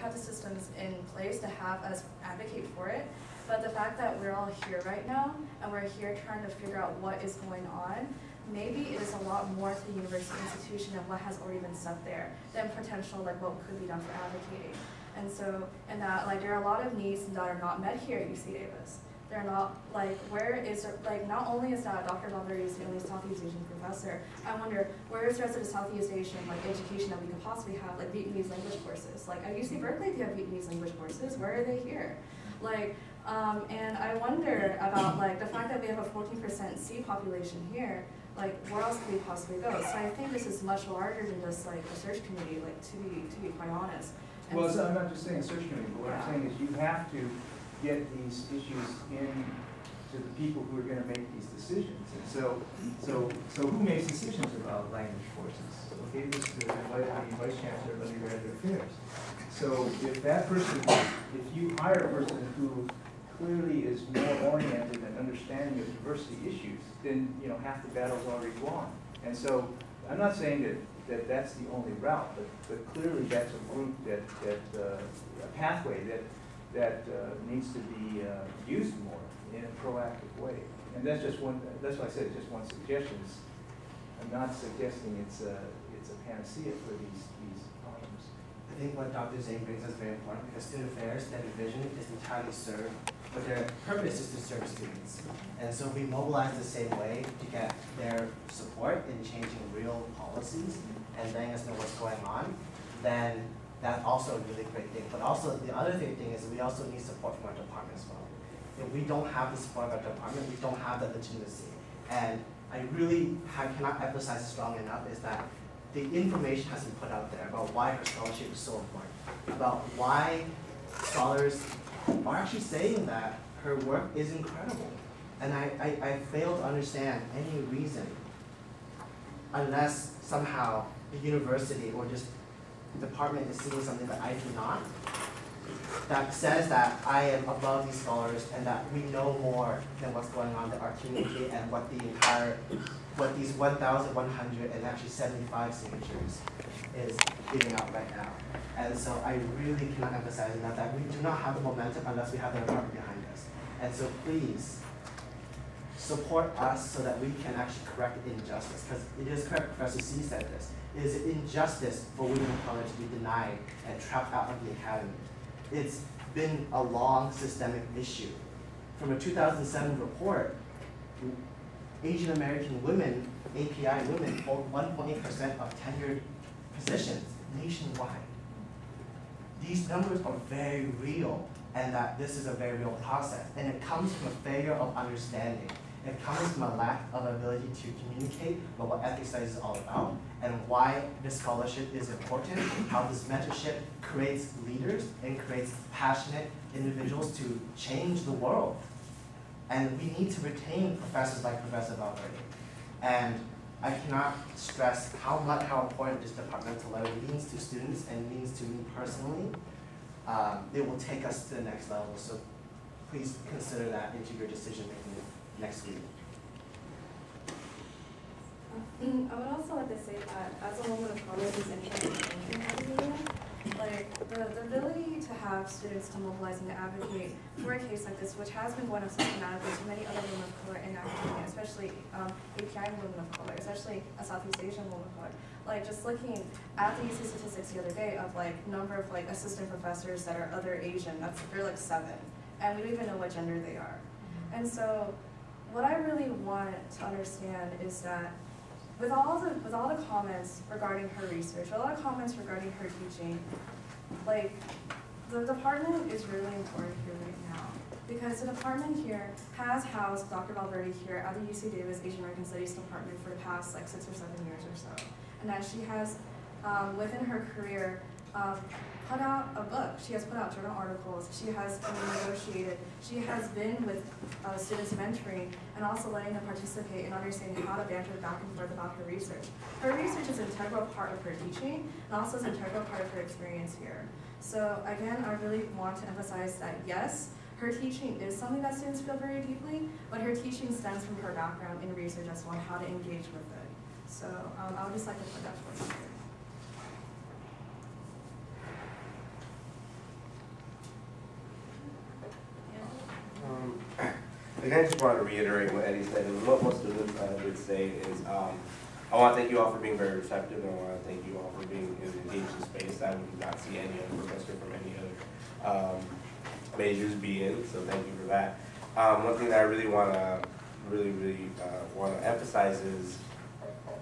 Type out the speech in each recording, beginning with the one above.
have the systems in place to have us advocate for it. But the fact that we're all here right now, and we're here trying to figure out what is going on, maybe it is a lot more to the university institution and what has already been set there than potential, like what could be done for advocating. And so, and that, like, there are a lot of needs that are not met here at UC Davis. They're not, like, where is, like, not only is that Dr. Valverde is the only Southeast Asian professor, I wonder, where is the rest of the Southeast Asian, like, education that we could possibly have, like, Vietnamese language courses? Like, at UC Berkeley, they have Vietnamese language courses. Where are they here? Like, and I wonder about, like, the fact that we have a 14% C population here, like, where else could we possibly go? So I think this is much larger than just, like, a search committee, like, to be quite honest. And well, so I'm not just saying a search committee, but what I'm saying is you have to get these issues in to the people who are going to make these decisions. And so who makes decisions about language courses? Okay, this is the Vice Chancellor of Undergraduate Affairs. So if that person, if you hire a person who clearly is more oriented and understanding of diversity issues, then half the battle's already won. And so I'm not saying that that's the only route, but clearly that's a route a pathway that needs to be used more in a proactive way. And that's just one. That's why I said it's just one suggestion. I'm not suggesting it's a panacea for these problems. I think what Dr. Zhang brings us is very important because student affairs, their division is entirely served, but their purpose is to serve students. And so if we mobilize the same way to get their support in changing real policies and letting us know what's going on, then that's also a really great thing. But also the other great thing is we also need support from our department as well. If we don't have the support of our department, we don't have the legitimacy. And I really cannot emphasize strong enough is that the information has been put out there about why her scholarship is so important, about why scholars are actually saying that her work is incredible. And I fail to understand any reason, unless somehow the university or just the department is seeing something that I do not, that says that I am above these scholars and that we know more than what's going on in our community and what these 1,100 and actually 75 signatures is giving out right now. And so I really cannot emphasize enough that we do not have the momentum unless we have the department behind us. And so please support us so that we can actually correct injustice. Because it is correct, Professor C said this. It is injustice for women of color to be denied and trapped out of the academy. It's been a long systemic issue. From a 2007 report, Asian American women, API women, hold 1.8% of tenured positions nationwide. These numbers are very real, and that this is a very real process. And it comes from a failure of understanding. It comes from a lack of ability to communicate about what ethnic studies is all about and why this scholarship is important, how this mentorship creates leaders and creates passionate individuals to change the world. And we need to retain professors like Professor Valverde. And I cannot stress how important this departmental letter means to students and means to me personally. It will take us to the next level. So please consider that into your decision making next week. I would also like to say that as a woman of color who's interested in academia, like the ability to have students to mobilize and to advocate for a case like this, which has been going on systematically to many other women of color in academia, especially API women of color, especially a Southeast Asian woman of color. Like just looking at the UC statistics the other day of like number of like assistant professors that are other Asian, they're like 7, and we don't even know what gender they are. And so what I really want to understand is that with all the comments regarding her research, with all the comments regarding her teaching, like the department is really important here right now because the department here has housed Dr. Valverde here at the UC Davis Asian American Studies Department for the past like 6 or 7 years or so, and that she has within her career put out a book. She has put out journal articles. She has negotiated. She has been with students mentoring and also letting them participate in understanding how to banter back and forth about her research. Her research is an integral part of her teaching and also is an integral part of her experience here. So again, I really want to emphasize that yes, her teaching is something that students feel very deeply, but her teaching stems from her background in research as well and how to engage with it. So I would just like to put that forward here. I just wanted to reiterate what Eddie said, and what most students did say is, I want to thank you all for being very receptive, and I want to thank you all for being engaged in space. I would not see any other professor from any other majors be in, so thank you for that. One thing that I really want to want to emphasize is,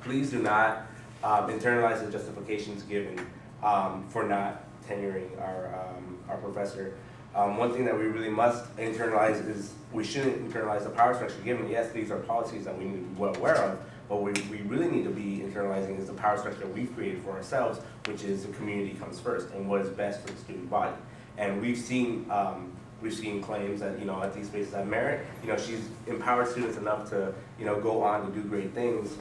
please do not internalize the justifications given for not tenuring our professor. One thing that we really must internalize is we shouldn't internalize the power structure given. Yes, these are policies that we need to be well aware of, but what we really need to be internalizing is the power structure we've created for ourselves, which is the community comes first and what is best for the student body. And we've seen claims that, at these spaces at Merit, she's empowered students enough to, go on to do great things,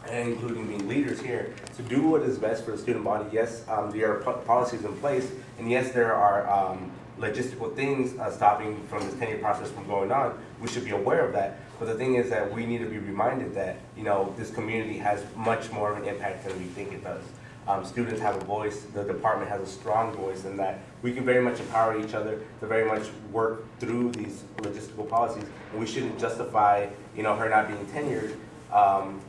and including being leaders here, to do what is best for the student body. Yes, there are policies in place, and yes, there are logistical things stopping from this tenure process from going on. We should be aware of that. But the thing is that we need to be reminded that, this community has much more of an impact than we think it does. Students have a voice, the department has a strong voice, and that we can very much empower each other to very much work through these logistical policies. And we shouldn't justify, her not being tenured.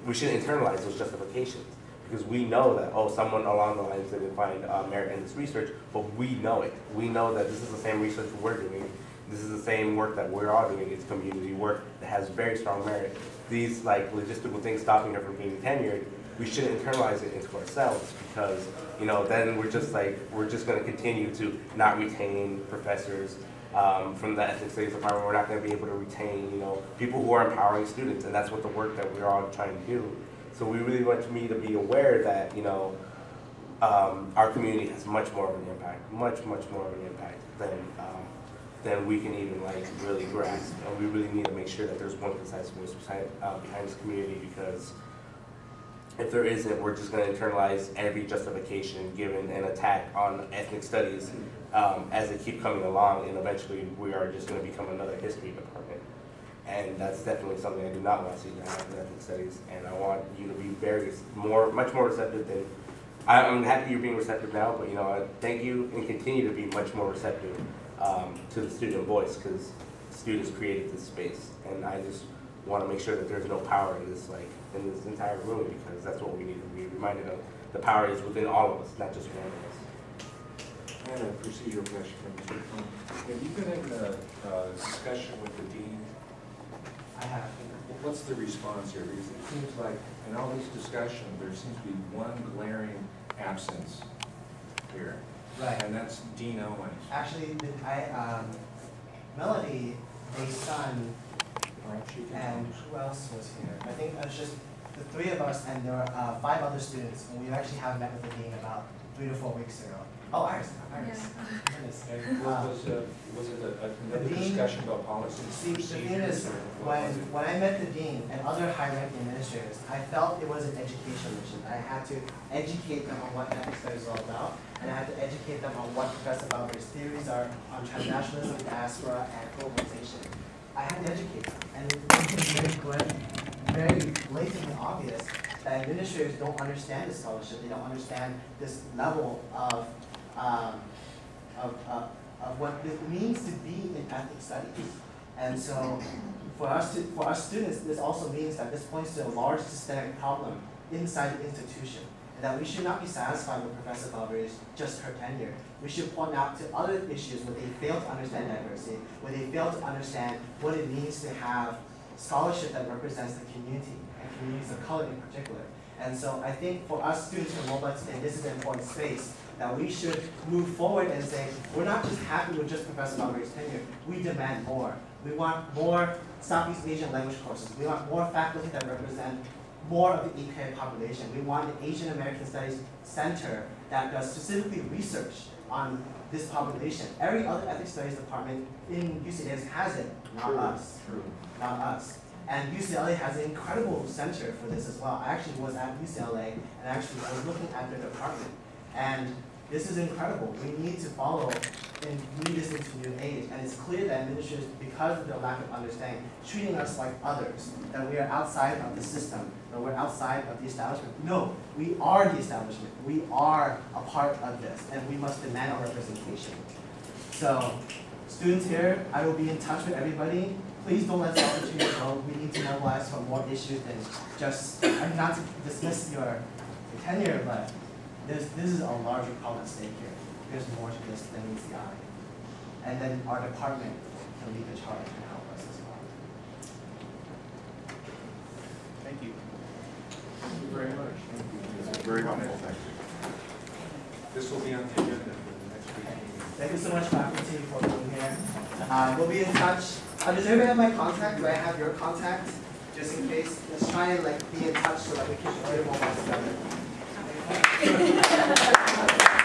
We shouldn't internalize those justifications, because we know that, someone along the lines didn't find merit in this research, but we know it. We know that this is the same research we're doing. This is the same work that we're all doing. It's community work that has very strong merit. These logistical things stopping her from being tenured, we shouldn't internalize it into ourselves, because then we're just going to continue to not retain professors from the Ethnic Studies department. We're not going to be able to retain people who are empowering students, and that's what the work that we're all trying to do. So we really want me to be aware that our community has much more of an impact, much more of an impact than we can even really grasp. And we really need to make sure that there's one concise voice behind this community, because if there isn't, we're just going to internalize every justification given and attack on ethnic studies as they keep coming along, and eventually we are just going to become another history department. And that's definitely something I do not want to see happen in ethnic studies. And I want you to be much more receptive than, I'm happy you're being receptive now, but thank you, and continue to be much more receptive to the student voice, because students created this space. And I just want to make sure that there's no power in this entire room, because that's what we need to be reminded of. The power is within all of us, not just one of us. I had a procedural question from Mr. Cohn. Have you been in a discussion with the dean? I have. What's the response here? Because it seems like in all this discussion, there seems to be one glaring absence here. Right. And that's Dean Owens. Actually, Melody, a son, and who else was here? I think it was just the three of us, and there were 5 other students, and we actually have met with the dean about 3 to 4 weeks ago. Oh, Iris. Goodness. And was it another dean, discussion about policy? See, the thing is, when I met the dean and other high-ranking administrators, I felt it was an educational mission. I had to educate them on what ethnic studies is all about, and I had to educate them on what Professor Valverd's theories are on transnationalism, diaspora, and globalization. I had to educate them, and it's very blatantly obvious that administrators don't understand this scholarship. They don't understand this level of what it means to be in ethnic studies. And so for our students, this also means that this points to a large systemic problem inside the institution, and that we should not be satisfied with Professor Valverde's just her tenure. We should point out to other issues where they fail to understand diversity, where they fail to understand what it means to have scholarship that represents the community, and communities of color in particular. And so I think for us students from Mobile today, this is an important space that we should move forward and say, we're not just happy with just Professor Valverde's tenure, we demand more. We want more Southeast Asian language courses. We want more faculty that represent more of the API population. We want an Asian American Studies Center that does specifically research on this population. Every other ethnic studies department in UCLA has it, not us. Not us. And UCLA has an incredible center for this as well. I actually was at UCLA and actually was looking at their department. And this is incredible. We need to follow and lead this into new age. And it's clear that administrators, because of their lack of understanding, treating us like others, that we are outside of the system, that we're outside of the establishment. No, we are the establishment. We are a part of this, and we must demand our representation. So, students here, I will be in touch with everybody. please don't let this opportunity go. We need to mobilize for more issues than just, I'm not to dismiss your tenure, but this is a larger problem at stake here. There's more to this than meets the eye. And then our department can lead the charge and help us as well. Thank you. Thank you very much. It's very helpful, thank you. This will be on the agenda for the next week meeting. Thank you so much, faculty, for being here. We'll be in touch. Does everybody have my contact? Do I have your contact? Just in case. Let's try and be in touch so that we can get more together.